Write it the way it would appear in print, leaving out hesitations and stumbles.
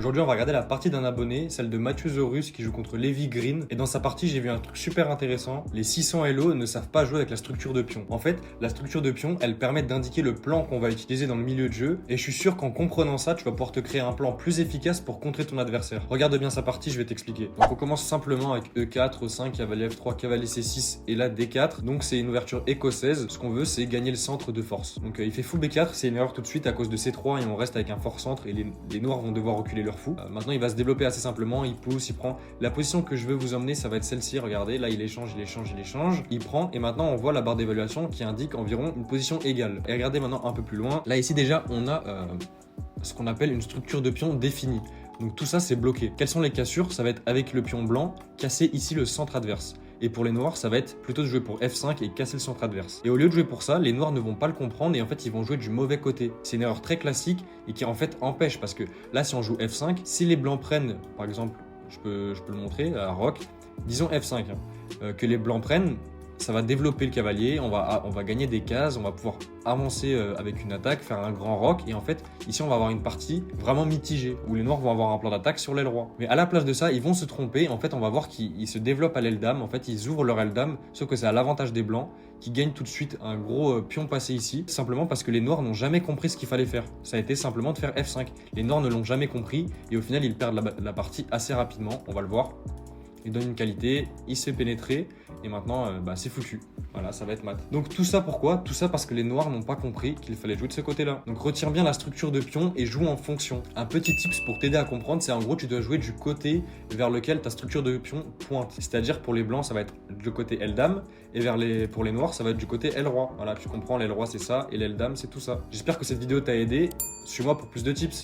Aujourd'hui, on va regarder la partie d'un abonné, celle de Mathieu Zorus qui joue contre Levi Green. Et dans sa partie, j'ai vu un truc super intéressant. Les 600 Elo ne savent pas jouer avec la structure de pion. En fait, la structure de pion, elle permet d'indiquer le plan qu'on va utiliser dans le milieu de jeu. Et je suis sûr qu'en comprenant ça, tu vas pouvoir te créer un plan plus efficace pour contrer ton adversaire. Regarde bien sa partie, je vais t'expliquer. Donc on commence simplement avec E4, E5, cavalier F3, cavalier C6 et là D4. Donc c'est une ouverture écossaise. Ce qu'on veut, c'est gagner le centre de force. Donc il fait fou B4, c'est une erreur tout de suite à cause de C3 et on reste avec un fort centre et les noirs vont devoir reculer leur fou. Maintenant, il va se développer assez simplement, il pousse, il prend. La position que je veux vous emmener, ça va être celle-ci, regardez, là il échange, il prend, et maintenant on voit la barre d'évaluation qui indique environ une position égale. Et regardez maintenant un peu plus loin, là ici déjà on a ce qu'on appelle une structure de pion définie. Donc tout ça c'est bloqué. Quelles sont les cassures? Ça va être avec le pion blanc, casser ici le centre adverse. Et pour les noirs, ça va être plutôt de jouer pour F5 et casser le centre adverse. Et au lieu de jouer pour ça, les noirs ne vont pas le comprendre et en fait, ils vont jouer du mauvais côté. C'est une erreur très classique et qui en fait empêche parce que là, si on joue F5, si les blancs prennent, par exemple, je peux le montrer, à Rock, disons F5, que les blancs prennent, ça va développer le cavalier, on va gagner des cases, on va pouvoir avancer avec une attaque, faire un grand rock et en fait ici on va avoir une partie vraiment mitigée où les noirs vont avoir un plan d'attaque sur l'aile roi. Mais à la place de ça ils vont se tromper, en fait on va voir qu'ils se développent à l'aile dame, en fait ils ouvrent leur aile dame, sauf que c'est à l'avantage des blancs qui gagnent tout de suite un gros pion passé ici, simplement parce que les noirs n'ont jamais compris ce qu'il fallait faire. Ça a été simplement de faire F5. Les noirs ne l'ont jamais compris et au final ils perdent la partie assez rapidement, on va le voir. Il donne une qualité, il se fait pénétrer et maintenant c'est foutu. Voilà, ça va être mat. Donc tout ça pourquoi? Tout ça parce que les noirs n'ont pas compris qu'il fallait jouer de ce côté-là. Donc retire bien la structure de pion et joue en fonction. Un petit tips pour t'aider à comprendre, c'est en gros tu dois jouer du côté vers lequel ta structure de pion pointe. C'est-à-dire pour les blancs ça va être le côté L dame et pour les noirs ça va être du côté L roi. Voilà, tu comprends, l'aile roi c'est ça et l'aile dame c'est tout ça. J'espère que cette vidéo t'a aidé. Suis-moi pour plus de tips.